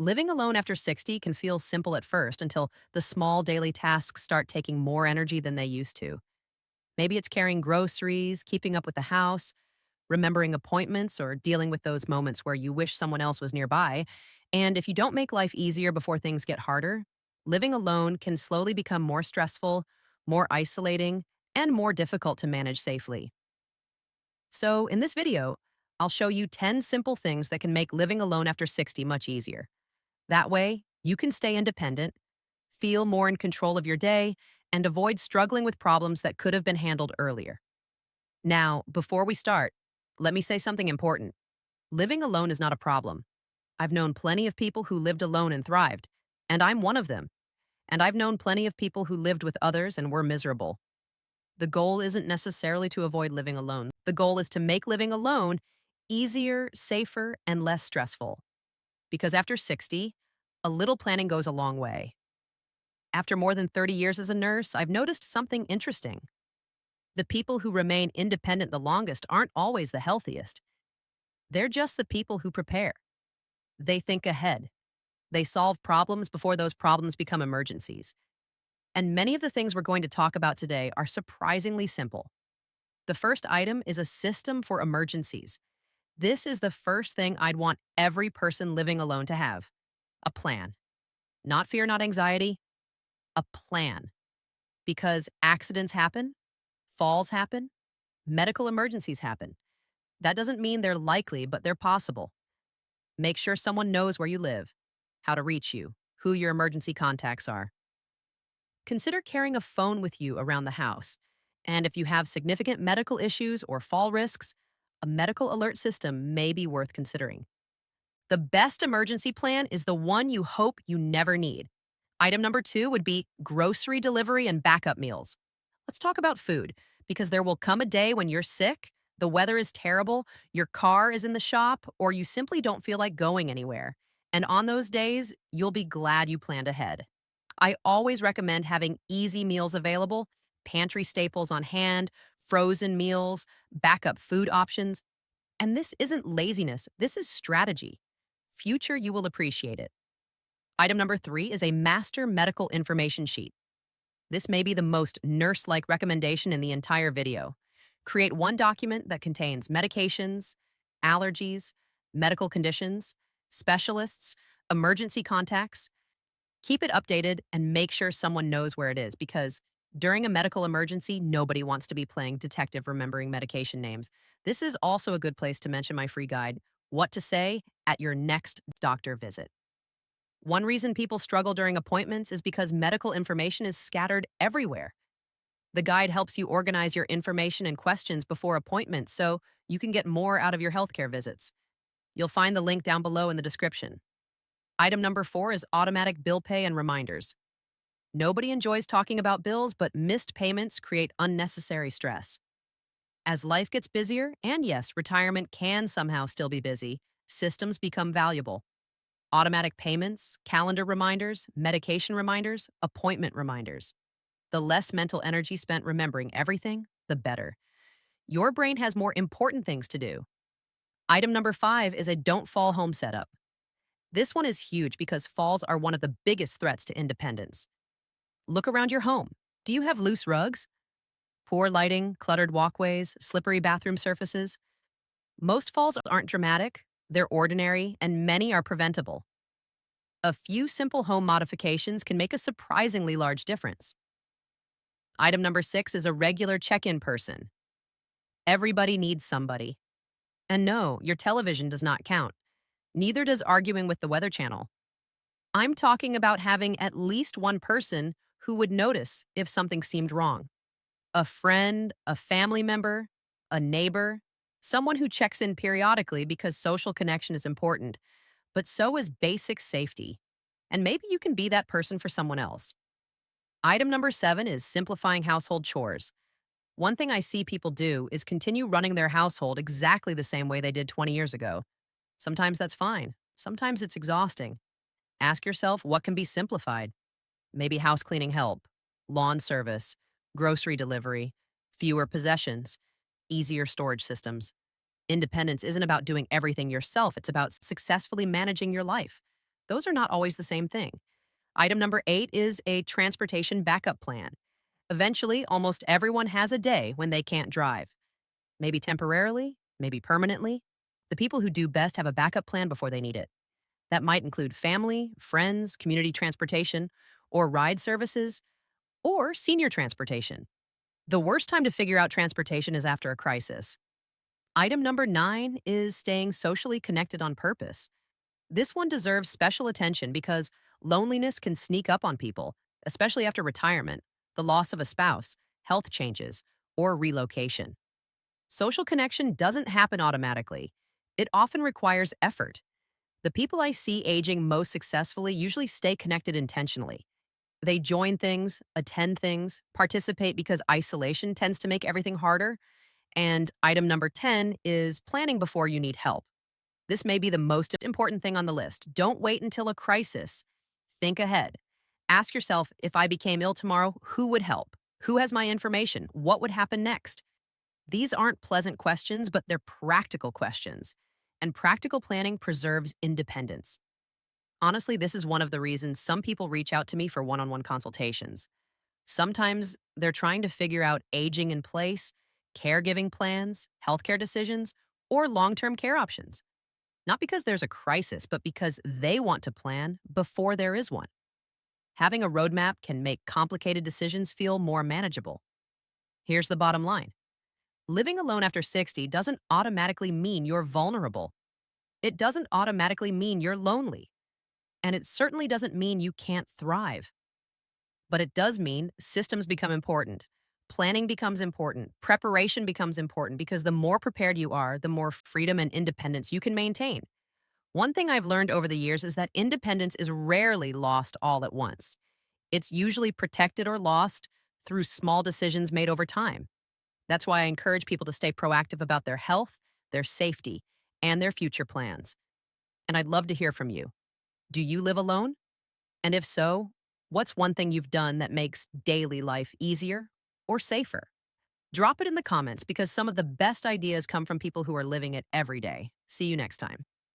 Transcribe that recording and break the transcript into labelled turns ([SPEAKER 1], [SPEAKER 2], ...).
[SPEAKER 1] Living alone after 60 can feel simple at first until the small daily tasks start taking more energy than they used to. Maybe it's carrying groceries, keeping up with the house, remembering appointments, or dealing with those moments where you wish someone else was nearby. And if you don't make life easier before things get harder, living alone can slowly become more stressful, more isolating, and more difficult to manage safely. So, in this video, I'll show you 10 simple things that can make living alone after 60 much easier. That way, you can stay independent, feel more in control of your day, and avoid struggling with problems that could have been handled earlier. Now, before we start, let me say something important. Living alone is not a problem. I've known plenty of people who lived alone and thrived, and I'm one of them. And I've known plenty of people who lived with others and were miserable. The goal isn't necessarily to avoid living alone. The goal is to make living alone easier, safer, and less stressful. Because after 60, a little planning goes a long way. After more than 30 years as a nurse, I've noticed something interesting. The people who remain independent the longest aren't always the healthiest. They're just the people who prepare. They think ahead. They solve problems before those problems become emergencies. And many of the things we're going to talk about today are surprisingly simple. The first item is a system for emergencies. This is the first thing I'd want every person living alone to have: a plan. Not fear, not anxiety, a plan. Because accidents happen, falls happen, medical emergencies happen. That doesn't mean they're likely, but they're possible. Make sure someone knows where you live, how to reach you, who your emergency contacts are. Consider carrying a phone with you around the house. And if you have significant medical issues or fall risks, a medical alert system may be worth considering. The best emergency plan is the one you hope you never need. Item number 2 would be grocery delivery and backup meals. Let's talk about food, because there will come a day when you're sick, the weather is terrible, your car is in the shop, or you simply don't feel like going anywhere. And on those days, you'll be glad you planned ahead. I always recommend having easy meals available, pantry staples on hand, frozen meals, backup food options. And this isn't laziness, this is strategy. Future, you will appreciate it. Item number 3 is a master medical information sheet. This may be the most nurse-like recommendation in the entire video. Create one document that contains medications, allergies, medical conditions, specialists, emergency contacts. Keep it updated and make sure someone knows where it is, because during a medical emergency, nobody wants to be playing detective remembering medication names. This is also a good place to mention my free guide, What to Say at Your Next Doctor Visit. One reason people struggle during appointments is because medical information is scattered everywhere. The guide helps you organize your information and questions before appointments so you can get more out of your healthcare visits. You'll find the link down below in the description. Item number 4 is automatic bill pay and reminders. Nobody enjoys talking about bills, but missed payments create unnecessary stress. As life gets busier, and yes, retirement can somehow still be busy, systems become valuable. Automatic payments, calendar reminders, medication reminders, appointment reminders. The less mental energy spent remembering everything, the better. Your brain has more important things to do. Item number 5 is a don't fall home setup. This one is huge because falls are one of the biggest threats to independence. Look around your home. Do you have loose rugs? Poor lighting, cluttered walkways, slippery bathroom surfaces? Most falls aren't dramatic, they're ordinary, and many are preventable. A few simple home modifications can make a surprisingly large difference. Item number 6 is a regular check-in person. Everybody needs somebody. And no, your television does not count. Neither does arguing with the Weather Channel. I'm talking about having at least one person who would notice if something seemed wrong. A friend, a family member, a neighbor, someone who checks in periodically because social connection is important, but so is basic safety. And maybe you can be that person for someone else. Item number 7 is simplifying household chores. One thing I see people do is continue running their household exactly the same way they did 20 years ago. Sometimes that's fine. Sometimes it's exhausting. Ask yourself what can be simplified. Maybe house cleaning help, lawn service, grocery delivery, fewer possessions, easier storage systems. Independence isn't about doing everything yourself, it's about successfully managing your life. Those are not always the same thing. Item number 8 is a transportation backup plan. Eventually, almost everyone has a day when they can't drive. Maybe temporarily, maybe permanently. The people who do best have a backup plan before they need it. That might include family, friends, community transportation, or ride services, or senior transportation. The worst time to figure out transportation is after a crisis. Item number 9 is staying socially connected on purpose. This one deserves special attention because loneliness can sneak up on people, especially after retirement, the loss of a spouse, health changes, or relocation. Social connection doesn't happen automatically. It often requires effort. The people I see aging most successfully usually stay connected intentionally. They join things, attend things, participate because isolation tends to make everything harder. And item number 10 is planning before you need help. This may be the most important thing on the list. Don't wait until a crisis. Think ahead. Ask yourself, if I became ill tomorrow, who would help? Who has my information? What would happen next? These aren't pleasant questions, but they're practical questions. And practical planning preserves independence. Honestly, this is one of the reasons some people reach out to me for one on one consultations. Sometimes they're trying to figure out aging in place, caregiving plans, healthcare decisions, or long term care options. Not because there's a crisis, but because they want to plan before there is one. Having a roadmap can make complicated decisions feel more manageable. Here's the bottom line: living alone after 60 doesn't automatically mean you're vulnerable. It doesn't automatically mean you're lonely. And it certainly doesn't mean you can't thrive. But it does mean systems become important. Planning becomes important. Preparation becomes important because the more prepared you are, the more freedom and independence you can maintain. One thing I've learned over the years is that independence is rarely lost all at once. It's usually protected or lost through small decisions made over time. That's why I encourage people to stay proactive about their health, their safety, and their future plans. And I'd love to hear from you. Do you live alone? And if so, what's one thing you've done that makes daily life easier or safer? Drop it in the comments because some of the best ideas come from people who are living it every day. See you next time.